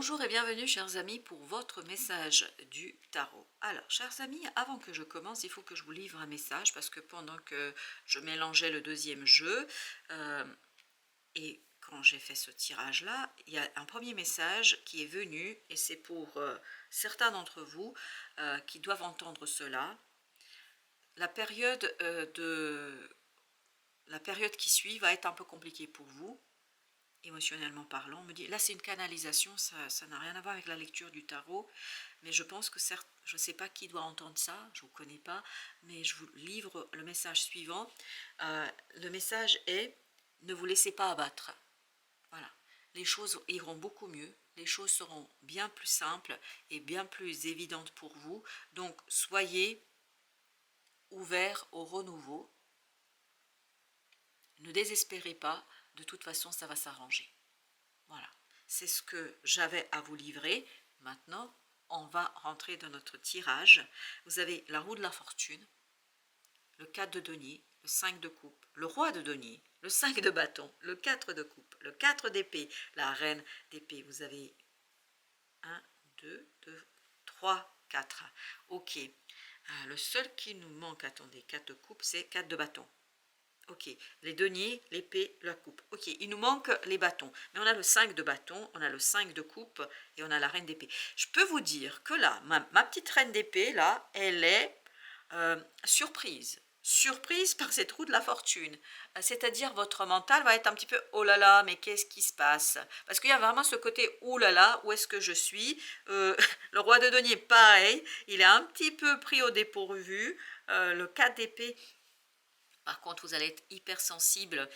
Bonjour et bienvenue chers amis pour votre message du tarot. Alors chers amis, avant que je commence, il faut que je vous livre un message parce que pendant que je mélangeais le deuxième jeu et quand j'ai fait ce tirage là, il y a un premier message qui est venu et c'est pour certains d'entre vous qui doivent entendre cela. La période, la période qui suit va être un peu compliquée pour vous. Émotionnellement parlant, on me dit, là c'est une canalisation, ça n'a rien à voir avec la lecture du tarot, mais je pense que certes, je ne sais pas qui doit entendre ça, je ne vous connais pas, mais je vous livre le message suivant. Le message est, ne vous laissez pas abattre. Voilà, les choses iront beaucoup mieux, les choses seront bien plus simples et bien plus évidentes pour vous, donc soyez ouverts au renouveau, ne désespérez pas, de toute façon ça va s'arranger. Voilà, c'est ce que j'avais à vous livrer. Maintenant, on va rentrer dans notre tirage. Vous avez la roue de la fortune, le 4 de denier, le 5 de coupe, le roi de denier, le 5 de bâton, le 4 de coupe, le 4 d'épée, la reine d'épée. Vous avez 1, 2, 3, 4. Ok. Le seul qui nous manque, attendez, 4 de coupe, c'est 4 de bâton. Ok, les deniers, l'épée, la coupe. Ok, il nous manque les bâtons. Mais on a le 5 de bâton, on a le 5 de coupe et on a la reine d'épée. Je peux vous dire que là, ma petite reine d'épée, là, elle est surprise. Surprise par cette roue de la fortune. C'est-à-dire votre mental va être un petit peu « oh là là, mais qu'est-ce qui se passe ?» Parce qu'il y a vraiment ce côté « oh là là, où est-ce que je suis ?» Le roi de denier, pareil, il est un petit peu pris au dépourvu. Le 4 d'épée, par contre, vous allez être hypersensible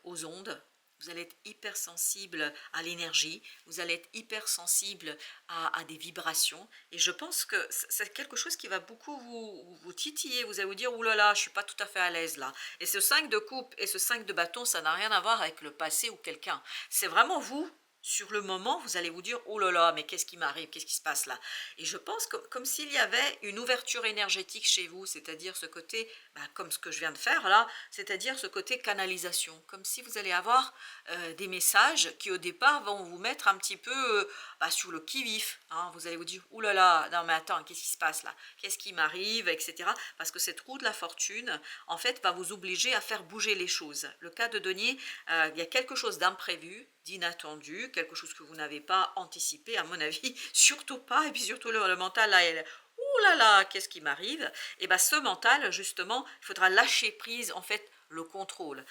aux ondes, vous allez être hypersensible à l'énergie, vous allez être hypersensible à des vibrations. Et je pense que c'est quelque chose qui va beaucoup vous titiller. Vous allez vous dire, ouh là là, je ne suis pas tout à fait à l'aise là. Et ce 5 de coupe et ce 5 de bâton, ça n'a rien à voir avec le passé ou quelqu'un. C'est vraiment vous. Sur le moment, vous allez vous dire « oh là là, mais qu'est-ce qui m'arrive? Qu'est-ce qui se passe là ?» Et je pense comme s'il y avait une ouverture énergétique chez vous, c'est-à-dire ce côté, comme ce que je viens de faire là, c'est-à-dire ce côté canalisation, comme si vous allez avoir des messages qui au départ vont vous mettre un petit peu sur le qui-vif. Hein. Vous allez vous dire « ouh là là, non mais attends, qu'est-ce qui se passe là? Qu'est-ce qui m'arrive ?» etc. Parce que cette roue de la fortune, en fait, va vous obliger à faire bouger les choses. Le cas de denier, il y a quelque chose d'imprévu, d'inattendu, quelque chose que vous n'avez pas anticipé, à mon avis, surtout pas, et puis surtout le mental, là, ouh là là, qu'est-ce qui m'arrive? Et bien ce mental, justement, il faudra lâcher prise, en fait, le contrôle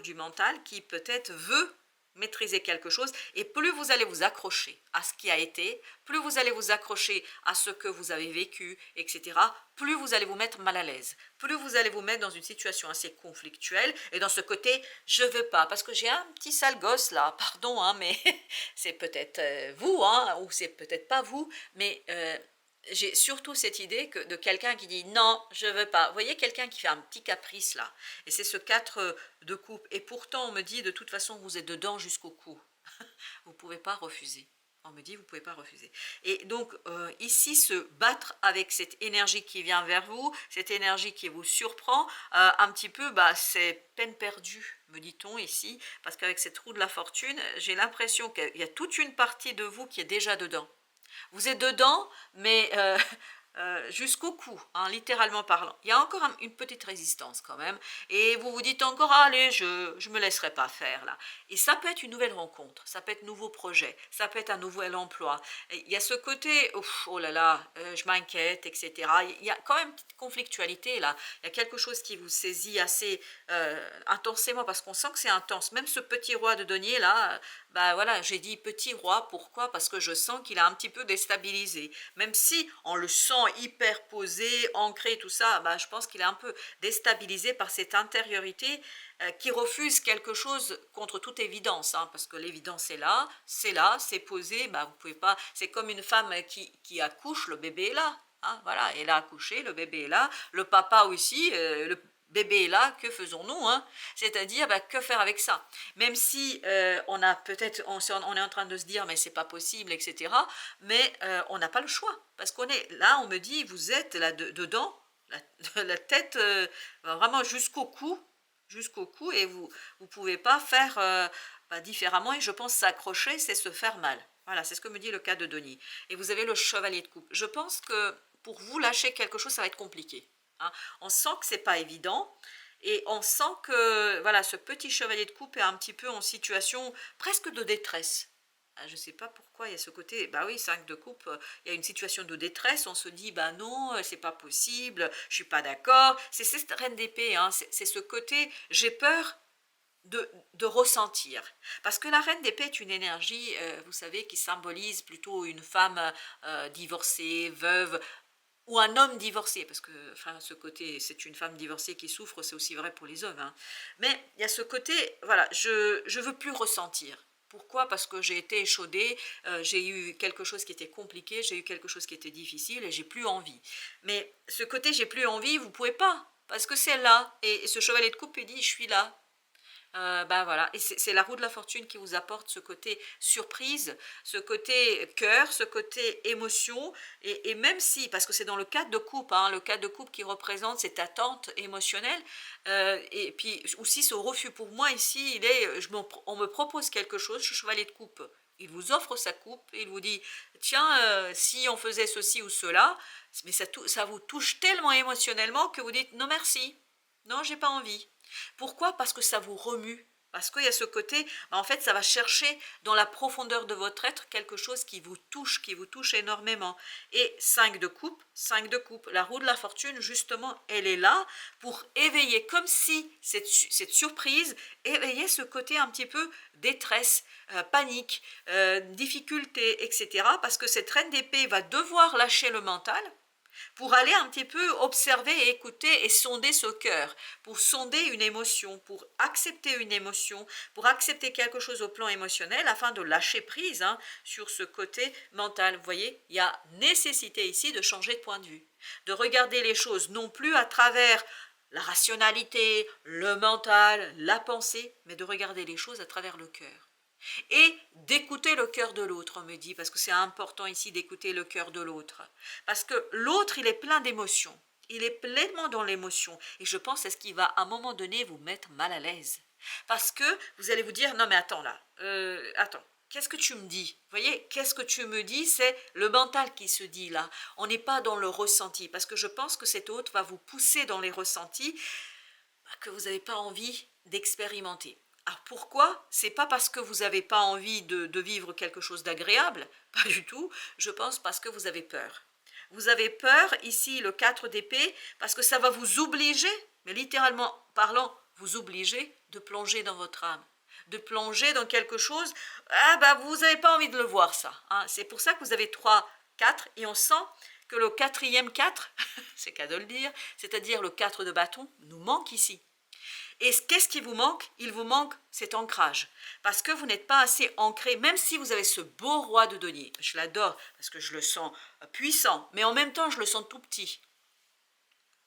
du mental qui peut-être veut maîtriser quelque chose, et plus vous allez vous accrocher à ce qui a été, plus vous allez vous accrocher à ce que vous avez vécu, etc., plus vous allez vous mettre mal à l'aise, plus vous allez vous mettre dans une situation assez conflictuelle, et dans ce côté, je veux pas, parce que j'ai un petit sale gosse là, pardon, hein, mais c'est peut-être vous, hein, ou c'est peut-être pas vous, mais j'ai surtout cette idée de quelqu'un qui dit non, je veux pas. Vous voyez, quelqu'un qui fait un petit caprice là, et c'est ce 4 de coupe, et pourtant on me dit de toute façon vous êtes dedans jusqu'au cou. Vous ne pouvez pas refuser. On me dit vous ne pouvez pas refuser. Et donc ici, se battre avec cette énergie qui vient vers vous, cette énergie qui vous surprend, un petit peu, c'est peine perdue, me dit-on ici, parce qu'avec cette roue de la fortune, j'ai l'impression qu'il y a toute une partie de vous qui est déjà dedans. Vous êtes dedans, mais jusqu'au cou, hein, littéralement parlant. Il y a encore une petite résistance quand même, et vous vous dites encore, allez, je ne me laisserai pas faire là. Et ça peut être une nouvelle rencontre, ça peut être un nouveau projet, ça peut être un nouvel emploi. Et il y a ce côté, oh là là, je m'inquiète, etc. Il y a quand même une petite conflictualité là, il y a quelque chose qui vous saisit assez intensément, parce qu'on sent que c'est intense. Même ce petit roi de denier là, voilà, j'ai dit petit roi, pourquoi? Parce que je sens qu'il a un petit peu déstabilisé. Même si on le sent hyper posé, ancré, tout ça, je pense qu'il est un peu déstabilisé par cette intériorité qui refuse quelque chose contre toute évidence, hein, parce que l'évidence est là, c'est posé, vous pouvez pas, c'est comme une femme qui accouche, le bébé est là. Hein, voilà, elle a accouché, le bébé est là, le papa aussi, le bébé est là, que faisons-nous, hein? C'est-à-dire, que faire avec ça? Même si on a peut-être, on est en train de se dire, mais c'est pas possible, etc., mais on n'a pas le choix, parce qu'on est là, on me dit, vous êtes là dedans, la tête vraiment jusqu'au cou, et vous pouvez pas faire différemment, et je pense s'accrocher, c'est se faire mal. Voilà, c'est ce que me dit le cas de Denis. Et vous avez le chevalier de coupe. Je pense que pour vous lâcher quelque chose, ça va être compliqué, hein. On sent que c'est pas évident. Et on sent que voilà, ce petit chevalier de coupe est un petit peu en situation presque de détresse. Je ne sais pas pourquoi il y a ce côté, bah oui, 5 de coupe, il y a une situation de détresse, on se dit, bah non, c'est pas possible, je suis pas d'accord. C'est cette reine d'épée, hein, c'est ce côté, j'ai peur de ressentir. Parce que la reine d'épée est une énergie, vous savez, qui symbolise plutôt une femme divorcée, veuve, ou un homme divorcé, parce que enfin, ce côté, c'est une femme divorcée qui souffre, c'est aussi vrai pour les hommes, hein. Mais il y a ce côté, voilà, je veux plus ressentir. Pourquoi? Parce que j'ai été échaudée, j'ai eu quelque chose qui était compliqué, j'ai eu quelque chose qui était difficile et j'ai plus envie. Mais ce côté j'ai plus envie, vous pouvez pas, parce que c'est là. Et ce chevalier de coupe, il dit, je suis là. Ben voilà, et c'est la roue de la fortune qui vous apporte ce côté surprise, ce côté cœur, ce côté émotion, et même si, parce que c'est dans le cadre de coupe, hein, le cadre de coupe qui représente cette attente émotionnelle, et puis aussi ce refus pour moi ici, il est, on me propose quelque chose, je suis chevalier de coupe, il vous offre sa coupe, et il vous dit, tiens, si on faisait ceci ou cela, mais ça vous touche tellement émotionnellement que vous dites, non merci, non j'ai pas envie. Pourquoi? Parce que ça vous remue. Parce qu'il y a ce côté, en fait, ça va chercher dans la profondeur de votre être quelque chose qui vous touche énormément. Et 5 de coupe, la roue de la fortune, justement, elle est là pour éveiller, comme si cette surprise éveillait ce côté un petit peu détresse, panique, difficulté, etc. Parce que cette reine d'épée va devoir lâcher le mental, pour aller un petit peu observer et écouter et sonder ce cœur, pour sonder une émotion, pour accepter une émotion, pour accepter quelque chose au plan émotionnel afin de lâcher prise, hein, sur ce côté mental. Vous voyez, il y a nécessité ici de changer de point de vue, de regarder les choses non plus à travers la rationalité, le mental, la pensée, mais de regarder les choses à travers le cœur. Et d'écouter le cœur de l'autre, on me dit, parce que c'est important ici d'écouter le cœur de l'autre. Parce que l'autre, il est plein d'émotions. Il est pleinement dans l'émotion. Et je pense que c'est ce qui va, à un moment donné, vous mettre mal à l'aise. Parce que vous allez vous dire, non mais attends là, attends. Qu'est-ce que tu me dis? Vous voyez, qu'est-ce que tu me dis? C'est le mental qui se dit là. On n'est pas dans le ressenti. Parce que je pense que cet autre va vous pousser dans les ressentis que vous n'avez pas envie d'expérimenter. Alors pourquoi? C'est pas parce que vous n'avez pas envie de vivre quelque chose d'agréable, pas du tout, je pense parce que vous avez peur. Vous avez peur, ici le 4 d'épée, parce que ça va vous obliger, mais littéralement parlant, vous obliger de plonger dans votre âme, de plonger dans quelque chose, ah bah vous n'avez pas envie de le voir ça, hein. C'est pour ça que vous avez 3, 4, et on sent que le quatrième 4, c'est qu'à de le dire, c'est-à-dire le 4 de bâton, nous manque ici. Et qu'est-ce qui vous manque? Il vous manque cet ancrage. Parce que vous n'êtes pas assez ancré, même si vous avez ce beau roi de denier. Je l'adore parce que je le sens puissant, mais en même temps, je le sens tout petit.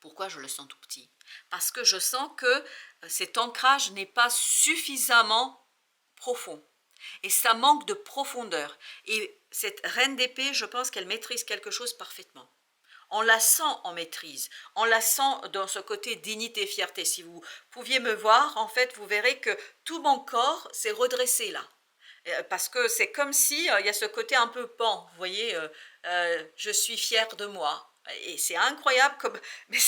Pourquoi je le sens tout petit? Parce que je sens que cet ancrage n'est pas suffisamment profond. Et ça manque de profondeur. Et cette reine d'épée, je pense qu'elle maîtrise quelque chose parfaitement. On la sent en maîtrise, on la sent dans ce côté dignité, fierté. Si vous pouviez me voir, en fait, vous verrez que tout mon corps s'est redressé là. Parce que c'est comme si il y a ce côté un peu pan, vous voyez, je suis fière de moi. Et c'est incroyable comme, mais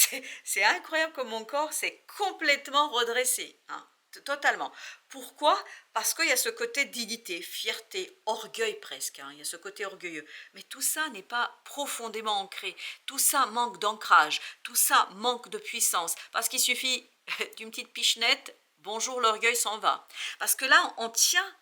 c'est incroyable comme mon corps s'est complètement redressé, hein, totalement. Pourquoi? Parce qu'il y a ce côté dignité, fierté, orgueil presque, hein, il y a ce côté orgueilleux. Mais tout ça n'est pas profondément ancré, tout ça manque d'ancrage, tout ça manque de puissance, parce qu'il suffit d'une petite pichenette, bonjour l'orgueil s'en va. Parce que là, on tient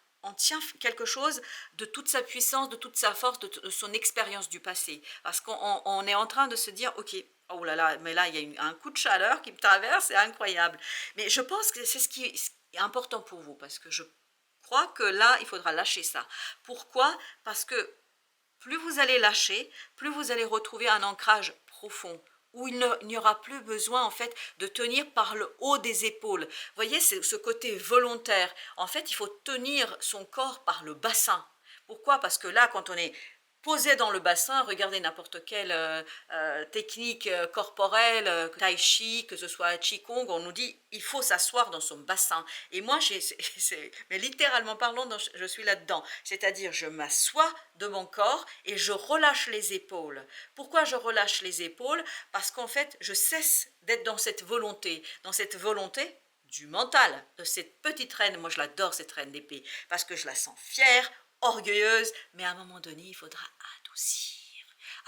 quelque chose de toute sa puissance, de toute sa force, de son expérience du passé. Parce qu'on est en train de se dire, ok, oh là là, mais là, il y a un coup de chaleur qui me traverse, c'est incroyable. Mais je pense que c'est ce qui est important pour vous, parce que je crois que là, il faudra lâcher ça. Pourquoi? Parce que plus vous allez lâcher, plus vous allez retrouver un ancrage profond, où il n'y aura plus besoin en fait de tenir par le haut des épaules. Vous voyez, c'est ce côté volontaire. En fait, il faut tenir son corps par le bassin. Pourquoi? Parce que là, quand on est posez dans le bassin, regardez n'importe quelle technique corporelle, tai chi, que ce soit qigong, on nous dit il faut s'asseoir dans son bassin. Et moi, mais littéralement parlant, je suis là-dedans. C'est-à-dire, je m'assois de mon corps et je relâche les épaules. Pourquoi je relâche les épaules? Parce qu'en fait, je cesse d'être dans cette volonté du mental, de cette petite reine. Moi, je l'adore, cette reine d'épée, parce que je la sens fière, orgueilleuse, mais à un moment donné, il faudra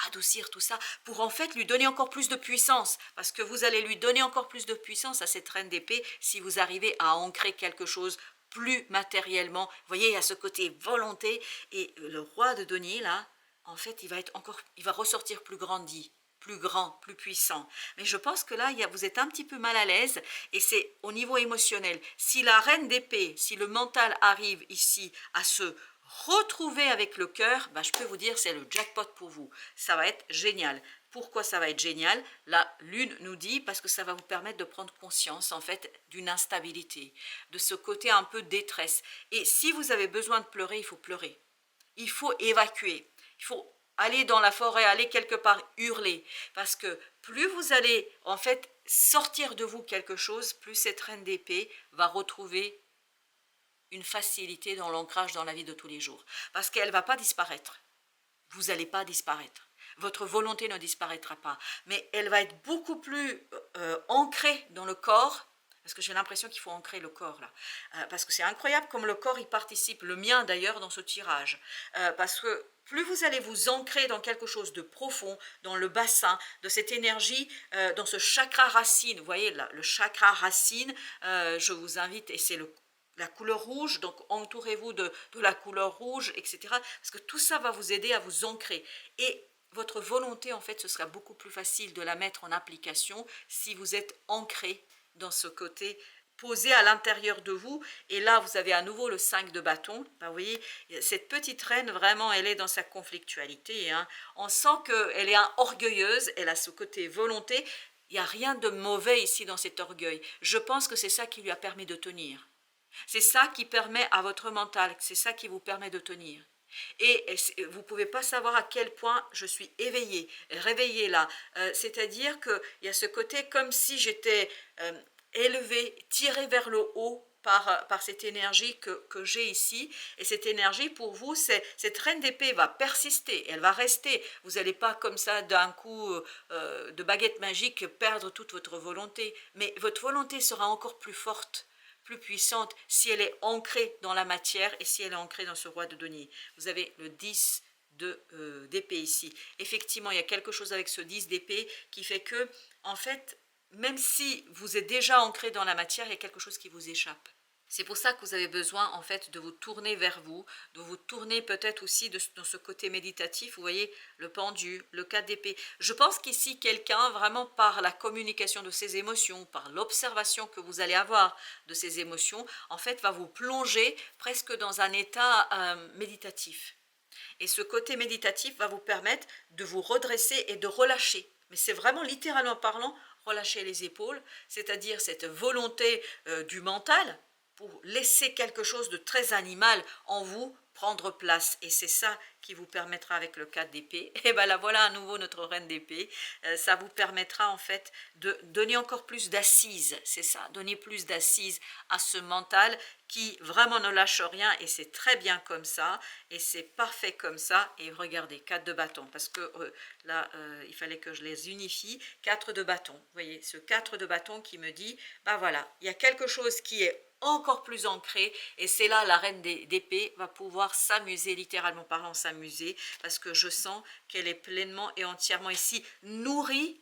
adoucir tout ça pour en fait lui donner encore plus de puissance, parce que vous allez lui donner encore plus de puissance à cette reine d'épée si vous arrivez à ancrer quelque chose plus matériellement. Vous voyez, il y a ce côté volonté, et le roi de denier là, en fait, il va ressortir plus grandi, plus grand, plus puissant. Mais je pense que là, vous êtes un petit peu mal à l'aise, et c'est au niveau émotionnel. Si la reine d'épée, si le mental arrive ici à se retrouver avec le cœur, ben, je peux vous dire, c'est le jackpot pour vous. Ça va être génial. Pourquoi ça va être génial? La lune nous dit, parce que ça va vous permettre de prendre conscience en fait d'une instabilité, de ce côté un peu détresse. Et si vous avez besoin de pleurer, il faut pleurer. Il faut évacuer. Il faut aller dans la forêt, aller quelque part hurler. Parce que plus vous allez en fait sortir de vous quelque chose, plus cette reine d'épée va retrouver une facilité dans l'ancrage dans la vie de tous les jours. Parce qu'elle ne va pas disparaître. Vous n'allez pas disparaître. Votre volonté ne disparaîtra pas. Mais elle va être beaucoup plus ancrée dans le corps, parce que j'ai l'impression qu'il faut ancrer le corps là. Parce que c'est incroyable comme le corps y participe, le mien d'ailleurs dans ce tirage. Parce que plus vous allez vous ancrer dans quelque chose de profond, dans le bassin, de cette énergie, dans ce chakra racine, vous voyez là, le chakra racine, je vous invite, et c'est la couleur rouge, donc entourez-vous de la couleur rouge, etc. Parce que tout ça va vous aider à vous ancrer. Et votre volonté, en fait, ce sera beaucoup plus facile de la mettre en application si vous êtes ancré dans ce côté posé à l'intérieur de vous. Et là, vous avez à nouveau le 5 de bâton. Ben, vous voyez, cette petite reine, vraiment, elle est dans sa conflictualité. Hein. On sent qu'elle est orgueilleuse, elle a ce côté volonté. Il n'y a rien de mauvais ici dans cet orgueil. Je pense que c'est ça qui lui a permis de tenir. C'est ça qui permet à votre mental, c'est ça qui vous permet de tenir. Et vous ne pouvez pas savoir à quel point je suis éveillée, réveillée là. C'est-à-dire qu'il y a ce côté comme si j'étais élevée, tirée vers le haut par cette énergie que j'ai ici. Et cette énergie, pour vous, cette reine d'épée va persister, elle va rester. Vous n'allez pas comme ça, d'un coup de baguette magique, perdre toute votre volonté. Mais votre volonté sera encore plus forte, plus puissante, si elle est ancrée dans la matière et si elle est ancrée dans ce roi de denier. Vous avez le 10 d'épée ici. Effectivement, il y a quelque chose avec ce 10 d'épée qui fait que, en fait, même si vous êtes déjà ancré dans la matière, il y a quelque chose qui vous échappe. C'est pour ça que vous avez besoin en fait de vous tourner vers vous, de vous tourner peut-être aussi dans ce côté méditatif, vous voyez, le pendu, le 4 d'épée. Je pense qu'ici quelqu'un, vraiment par la communication de ses émotions, par l'observation que vous allez avoir de ses émotions, en fait va vous plonger presque dans un état méditatif. Et ce côté méditatif va vous permettre de vous redresser et de relâcher. Mais c'est vraiment littéralement parlant, relâcher les épaules, c'est-à-dire cette volonté du mental, pour laisser quelque chose de très animal en vous prendre place. Et c'est ça qui vous permettra avec le 4 d'épée. Et bien là, voilà à nouveau notre reine d'épée. Ça vous permettra en fait de donner encore plus d'assises. C'est ça, donner plus d'assises à ce mental qui vraiment ne lâche rien. Et c'est très bien comme ça. Et c'est parfait comme ça. Et regardez, 4 de bâton. Parce que là, il fallait que je les unifie. 4 de bâton. Vous voyez, ce 4 de bâton qui me dit, ben voilà, il y a quelque chose qui est encore plus ancrée, et c'est là la reine d'épée va pouvoir s'amuser, littéralement parlant s'amuser, parce que je sens qu'elle est pleinement et entièrement ici nourrie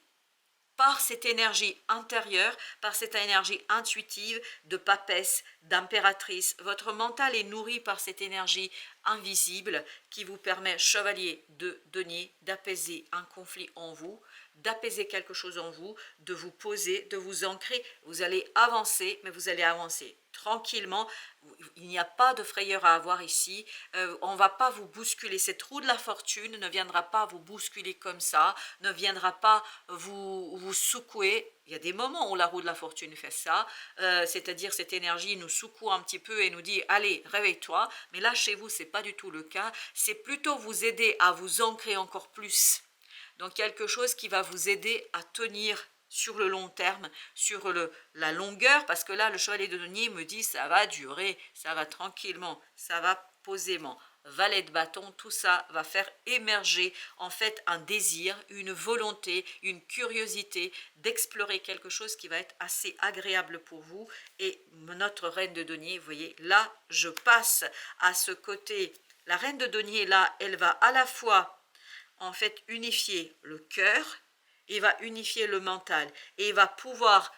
par cette énergie intérieure, par cette énergie intuitive de papesse, d'impératrice. Votre mental est nourri par cette énergie invisible qui vous permet, chevalier de denier, d'apaiser un conflit en vous, d'apaiser quelque chose en vous, de vous poser, de vous ancrer. Vous allez avancer, mais vous allez avancer tranquillement. Il n'y a pas de frayeur à avoir ici. On ne va pas vous bousculer. Cette roue de la fortune ne viendra pas vous bousculer comme ça, ne viendra pas vous secouer. Il y a des moments où la roue de la fortune fait ça, c'est-à-dire cette énergie nous secoue un petit peu et nous dit « Allez, réveille-toi ». Mais là, chez vous, ce n'est pas du tout le cas. C'est plutôt vous aider à vous ancrer encore plus dans quelque chose qui va vous aider à tenir sur le long terme, sur la longueur, parce que là, le chevalier de denier me dit ça va durer, ça va tranquillement, ça va posément. Valet de bâton, tout ça va faire émerger en fait un désir, une volonté, une curiosité d'explorer quelque chose qui va être assez agréable pour vous. Et notre reine de denier, vous voyez, là, je passe à ce côté. La reine de denier, là, elle va à la fois en fait unifier le cœur, il va unifier le mental et il va pouvoir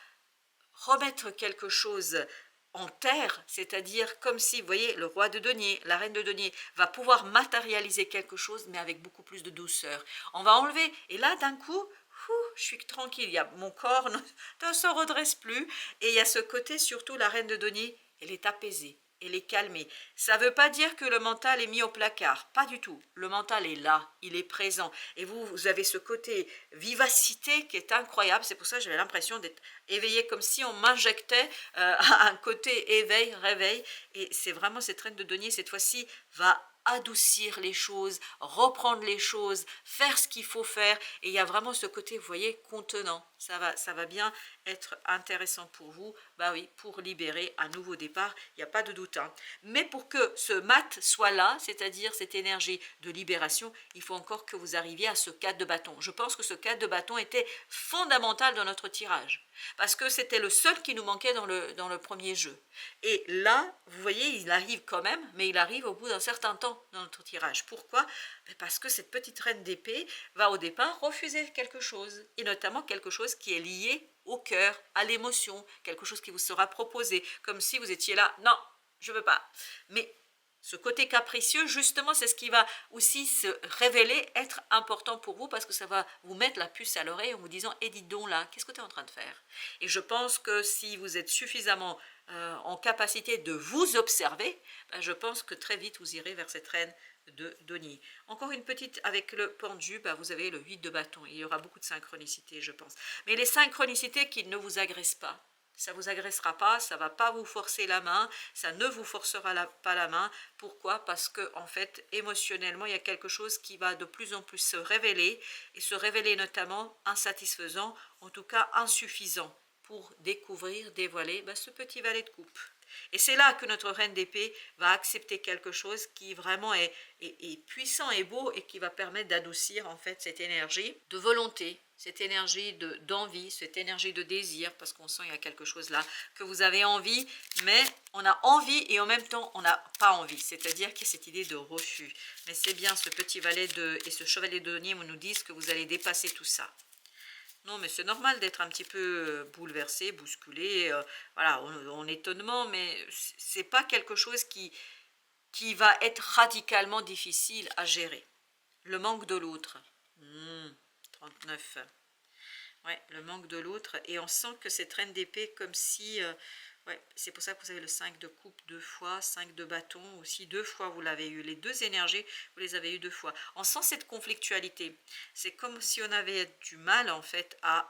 remettre quelque chose en terre, c'est-à-dire comme si, vous voyez, le roi de denier, la reine de denier va pouvoir matérialiser quelque chose mais avec beaucoup plus de douceur. On va enlever et là d'un coup, je suis tranquille, il y a, mon corps ne se redresse plus et il y a ce côté surtout la reine de denier, elle est apaisée. Elle est calmée. Ça ne veut pas dire que le mental est mis au placard, pas du tout. Le mental est là, il est présent. Et vous avez ce côté vivacité qui est incroyable. C'est pour ça que j'avais l'impression d'être éveillée comme si on m'injectait un côté éveil, réveil. Et c'est vraiment cette reine de denier, cette fois-ci, va adoucir les choses, reprendre les choses, faire ce qu'il faut faire. Et il y a vraiment ce côté, vous voyez, contenant. Ça va bien être intéressant pour vous, bah oui, pour libérer un nouveau départ, il n'y a pas de doute. Hein. Mais pour que ce mat soit là, c'est-à-dire cette énergie de libération, il faut encore que vous arriviez à ce 4 de bâton. Je pense que ce 4 de bâton était fondamental dans notre tirage, parce que c'était le seul qui nous manquait dans le premier jeu. Et là, vous voyez, il arrive quand même, mais il arrive au bout d'un certain temps dans notre tirage. Pourquoi? Parce que cette petite reine d'épée va au départ refuser quelque chose, et notamment quelque chose qui est lié au cœur, à l'émotion, quelque chose qui vous sera proposé, comme si vous étiez là, non, je ne veux pas. Mais ce côté capricieux, justement, c'est ce qui va aussi se révéler être important pour vous, parce que ça va vous mettre la puce à l'oreille en vous disant « Eh, dis donc là, qu'est-ce que tu es en train de faire ?» Et je pense que si vous êtes suffisamment en capacité de vous observer, ben je pense que très vite vous irez vers cette reine de denier. Encore une petite avec le pendu, ben vous avez le 8 de bâton. Il y aura beaucoup de synchronicité, je pense. Mais les synchronicités qui ne vous agressent pas, ça ne vous agressera pas, ça ne va pas vous forcer la main, ça ne vous forcera pas la main. Pourquoi? Parce que en fait, émotionnellement, il y a quelque chose qui va de plus en plus se révéler, et se révéler notamment insatisfaisant, en tout cas insuffisant, pour découvrir, dévoiler ce petit valet de coupe. Et c'est là que notre reine d'épée va accepter quelque chose qui vraiment est puissant et beau, et qui va permettre d'adoucir en fait cette énergie de volonté, cette énergie d'envie, cette énergie de désir, parce qu'on sent il y a quelque chose là que vous avez envie, mais on a envie et en même temps on n'a pas envie, c'est-à-dire qu'il y a cette idée de refus. Mais c'est bien, ce petit valet et ce chevalier de denier nous disent que vous allez dépasser tout ça. Non, mais c'est normal d'être un petit peu bouleversé, bousculé, voilà, en étonnement, mais c'est pas quelque chose qui va être radicalement difficile à gérer. Le manque de l'autre. 39. Ouais, le manque de l'autre. Et on sent que cette reine d'épée, comme si... ouais, c'est pour ça que vous avez le 5 de coupe 2 fois, 5 de bâton aussi 2 fois, vous l'avez eu. Les deux énergies, vous les avez eu 2 fois. On sent cette conflictualité. C'est comme si on avait du mal, en fait, à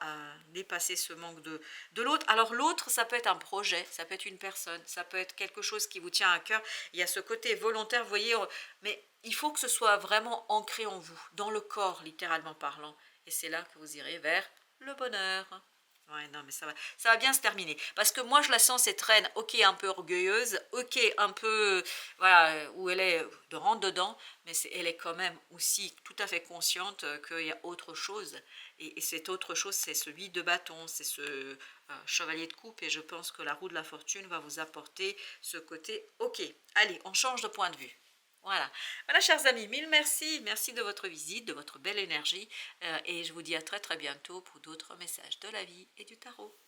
dépasser ce manque de l'autre. Alors, l'autre, ça peut être un projet, ça peut être une personne, ça peut être quelque chose qui vous tient à cœur. Il y a ce côté volontaire, vous voyez, mais il faut que ce soit vraiment ancré en vous, dans le corps, littéralement parlant. Et c'est là que vous irez vers le bonheur. Ouais, non, mais ça va bien se terminer. Parce que moi, je la sens, cette reine, ok, un peu orgueilleuse, ok, un peu, voilà, où elle est de rentre dedans, mais elle est quand même aussi tout à fait consciente qu'il y a autre chose. Et cette autre chose, c'est ce 8 de bâton, c'est ce chevalier de coupe, et je pense que la roue de la fortune va vous apporter ce côté, ok, allez, on change de point de vue. Voilà. Voilà, chers amis, mille merci. Merci de votre visite, de votre belle énergie. Et je vous dis à très très bientôt pour d'autres messages de la vie et du tarot.